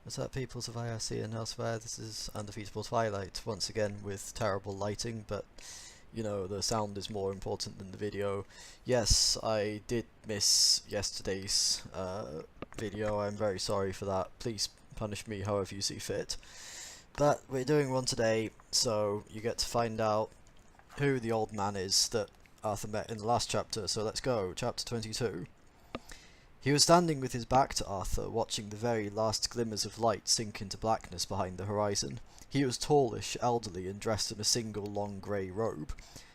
What's up, peoples of IRC and elsewhere? This is Undefeatable Twilight, once again with terrible lighting, but you know, the sound is more important than the video. Yes, I did miss yesterday's video. I'm very sorry for that. Please punish me however you see fit. But we're doing one today, so you get to find out who the old man is that Arthur met in the last chapter. So let's go, chapter 22. He was standing with his back to Arthur, watching the very last glimmers of light sink into blackness behind the horizon. He was tallish, elderly, and dressed in a single long grey robe.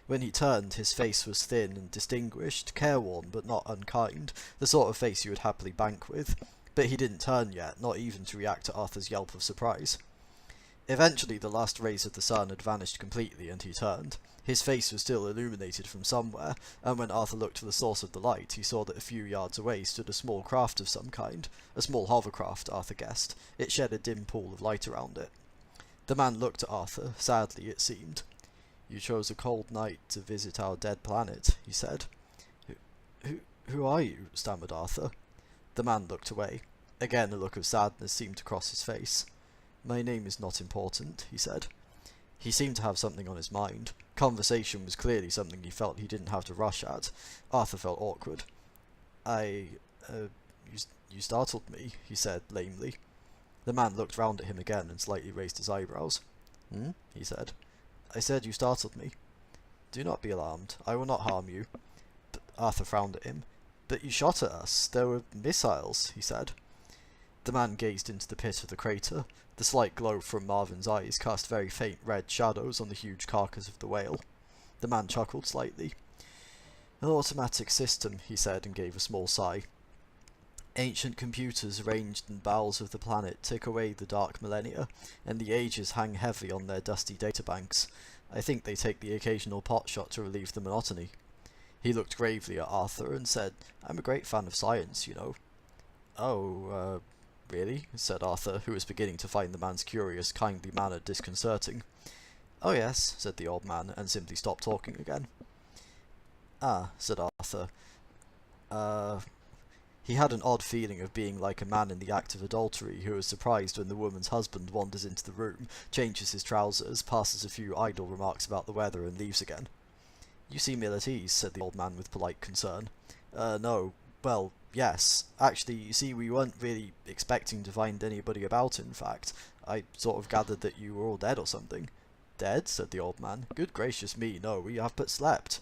When he turned, his face was thin and distinguished, careworn but not unkind, the sort of face you would happily bank with. But he didn't turn yet, not even to react to Arthur's yelp of surprise. Eventually the last rays of the sun had vanished completely, and he turned. His face was still illuminated from somewhere, and when Arthur looked for the source of the light, he saw that a few yards away stood a small craft of some kind. A small hovercraft, Arthur guessed. It shed a dim pool of light around it. The man looked at Arthur, sadly it seemed. "You chose a cold night to visit our dead planet," he said. Who are you?" stammered Arthur. The man looked away. Again a look of sadness seemed to cross his face. "My name is not important," he said. He seemed to have something on his mind. Conversation was clearly something he felt he didn't have to rush at. Arthur felt awkward. You startled me," he said lamely. The man looked round at him again and slightly raised his eyebrows. He said. "I said you startled me." "Do not be alarmed. I will not harm you." But Arthur frowned at him. "But you shot at us. There were missiles," he said. The man gazed into the pit of the crater. The slight glow from Marvin's eyes cast very faint red shadows on the huge carcass of the whale. The man chuckled slightly. "An automatic system," he said, and gave a small sigh. "Ancient computers arranged in bowels of the planet tick away the dark millennia, and the ages hang heavy on their dusty databanks. I think they take the occasional pot shot to relieve the monotony." He looked gravely at Arthur and said, "I'm a great fan of science, you know." "Oh, really?" said Arthur, who was beginning to find the man's curious, kindly manner disconcerting. "Oh yes," said the old man, and simply stopped talking again. "Ah," said Arthur. He had an odd feeling of being like a man in the act of adultery who is surprised when the woman's husband wanders into the room, changes his trousers, passes a few idle remarks about the weather, and leaves again. "You seem ill at ease," said the old man with polite concern. No. Well, yes. Actually, you see, we weren't really expecting to find anybody about, in fact. I sort of gathered that you were all dead or something." "Dead?" said the old man. "Good gracious me, no, we have but slept."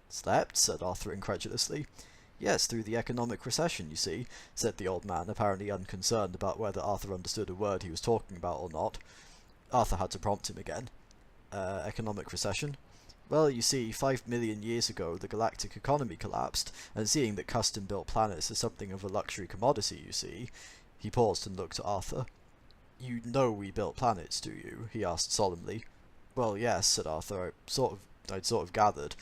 "Slept?" said Arthur incredulously. "Yes, through the economic recession, you see," said the old man, apparently unconcerned about whether Arthur understood a word he was talking about or not. Arthur had to prompt him again. Economic recession? "Well, you see, 5 million years ago the galactic economy collapsed, and seeing that custom-built planets are something of a luxury commodity, you see—" He paused and looked at Arthur. "You know we built planets, do you?" he asked solemnly. "Well, yes," said Arthur, I'd sort of gathered."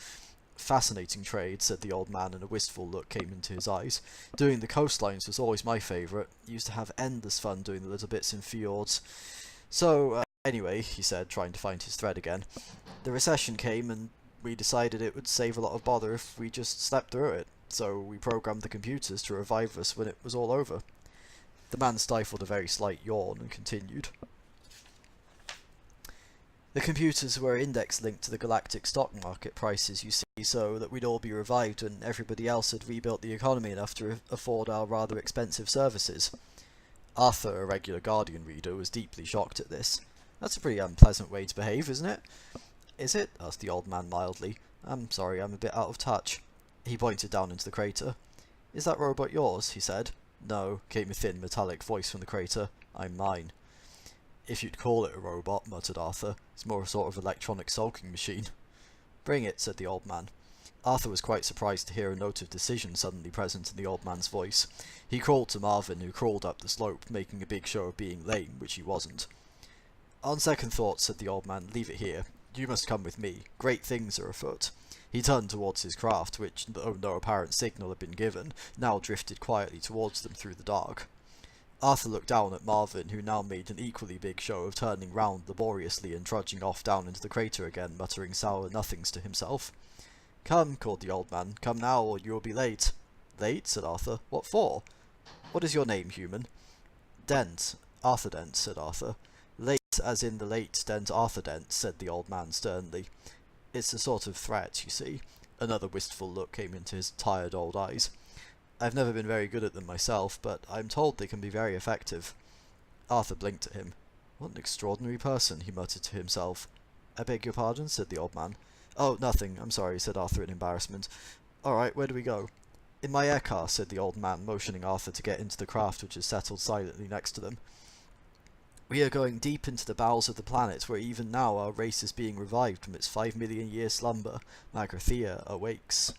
"Fascinating trade," said the old man, and a wistful look came into his eyes. "Doing the coastlines was always my favourite. Used to have endless fun doing the little bits in fjords. So, anyway," he said, trying to find his thread again, "the recession came, and we decided it would save a lot of bother if we just slept through it. So we programmed the computers to revive us when it was all over." The man stifled a very slight yawn and continued. "The computers were index linked to the galactic stock market prices, you see, so that we'd all be revived when everybody else had rebuilt the economy enough to afford our rather expensive services." Arthur, a regular Guardian reader, was deeply shocked at this. "That's a pretty unpleasant way to behave, isn't it?" "Is it?" asked the old man mildly. "I'm sorry, I'm a bit out of touch." He pointed down into the crater. "Is that robot yours?" he said. "No," came a thin metallic voice from the crater. "I'm mine." "If you'd call it a robot," muttered Arthur. "It's more a sort of electronic sulking machine." "Bring it," said the old man. Arthur was quite surprised to hear a note of decision suddenly present in the old man's voice. He crawled to Marvin, who crawled up the slope, making a big show of being lame, which he wasn't. "On second thoughts," said the old man, "leave it here. You must come with me. Great things are afoot." He turned towards his craft, which, though no apparent signal had been given, now drifted quietly towards them through the dark. Arthur looked down at Marvin, who now made an equally big show of turning round laboriously and trudging off down into the crater again, muttering sour nothings to himself. "Come," called the old man. "Come now, or you will be late." "Late?" said Arthur. "What for?" "What is your name, human?" "Dent. Arthur Dent, said Arthur. Late as in the late Dent Arthur Dent, said the old man sternly. It's a sort of threat, you see. Another wistful look came into his tired old eyes. I've never been very good at them myself, but I'm told they can be very effective. Arthur blinked at him. What an extraordinary person, he muttered to himself. I beg your pardon, said the old man. Oh, nothing, I'm sorry, said Arthur in embarrassment. All right, where do we go? In my air car, said the old man, motioning Arthur to get into the craft which had settled silently next to them. We are going deep into the bowels of the planet, where even now our race is being revived from its 5 million-year slumber. Magrathea awakes.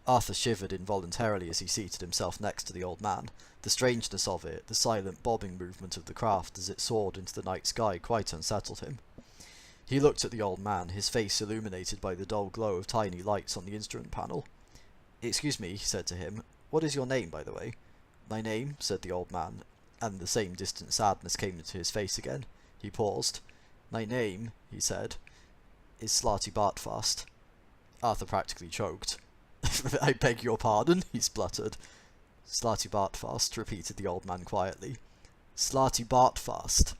Arthur shivered involuntarily as he seated himself next to the old man. The strangeness of it, the silent bobbing movement of the craft as it soared into the night sky, quite unsettled him. He looked at the old man, his face illuminated by the dull glow of tiny lights on the instrument panel. Excuse me, he said to him. What is your name, by the way? My name, said the old man, and the same distant sadness came into his face again. He paused. My name, he said, is Slarty Bartfast. Arthur practically choked. I beg your pardon, he spluttered. Slarty Bartfast, repeated the old man quietly. Slarty Bartfast.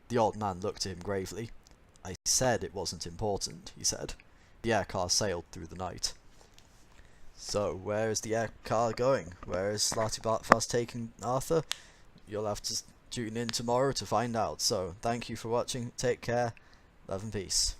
The old man looked at him gravely. I said it wasn't important, he said. The air car sailed through the night. So, where is the air car going? Where is Slarty Bartfast taking Arthur? You'll have to tune in tomorrow to find out. So, thank you for watching, take care, love and peace.